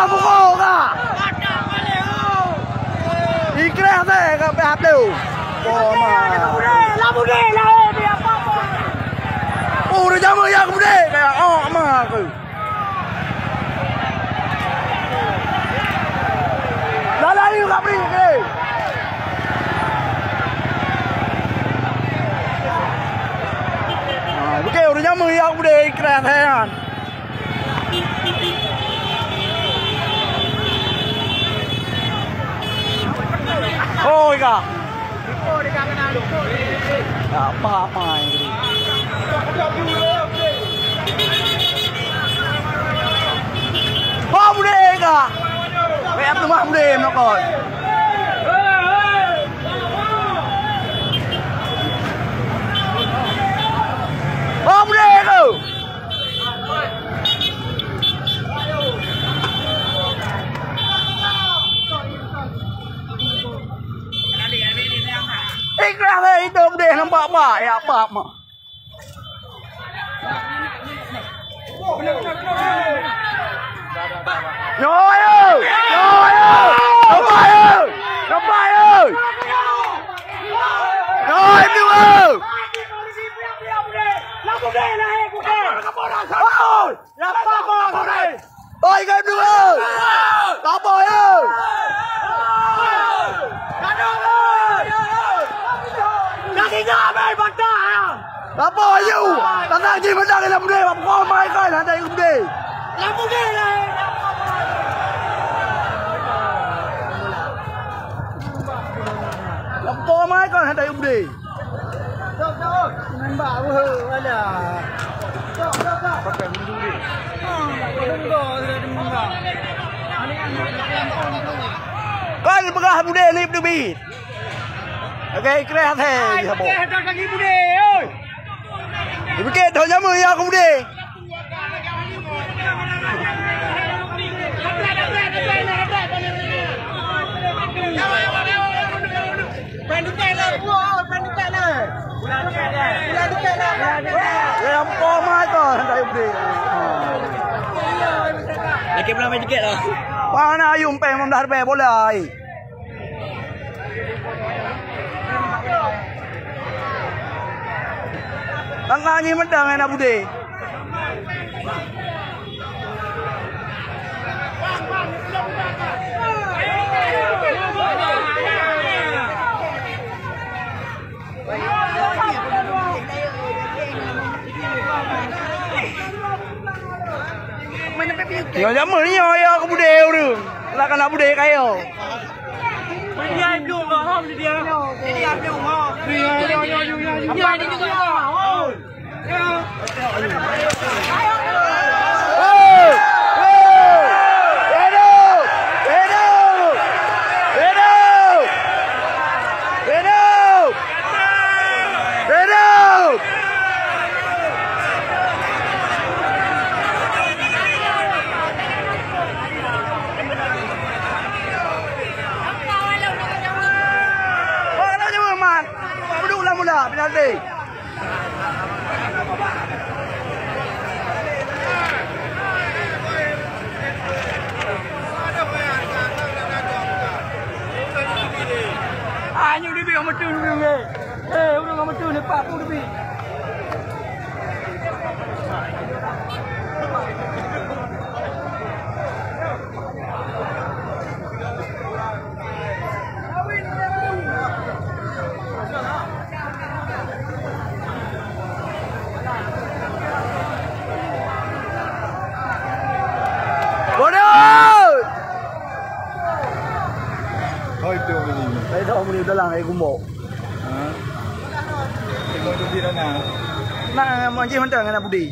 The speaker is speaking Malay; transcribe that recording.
Jangan pukul kak. Ikrah deh kak behap dulu. Oh mah. Oh udah jamu ya kemudian kayak oh mah aku. Dalam ni kak beri ke. Okey udah jamu ya kemudian ikrah deh kan. Oh kak. Apa ini? Oh boleh kak. Em tu mah boleh nó còn. Oh boleh tu. Ikrah deh itu deh nampak baik apa mah. Rồi ơi, rồi ơi, Đồng Bài ơi, Đồng Bài ơi, rồi em yêu ơi. Ôi em yêu ơi, Đồng Bài ơi. Đồng Bài yêu, ta đang gì mà đang làm đề mà con mai coi là đây không đề. Làm cái gì này? Làm to mai coi là đây không đề. Đâu, mình bảo hừ hay là. Đâu. Bắt phải mình đi. Đừng có. Coi mà cái bù đề này được bị. Ok, cái thế hả bộ? Cái bù đề ơi. Thì cái thôi nhá mười không đề. Em có mai còn đây không đi. Để kiếm ra mấy tiket rồi. Wah na yung pe mamdar pe boleh. Tangga ni medang enak bude. Yo jamu ni yo aku bude uru. Lah kana bude kayo. Dia belum ngah dia. Dia belum ngah. Dia ni juga ngah. Pinalti. Ah, như đi bị ông mà trừ đi nghe. Ê, ông mà trừ này bạc ông đi bị. Đây đâu mình đã làm cái cung bộ. Thì có chút gì đó nào. Nah, macam mana dengan Budi?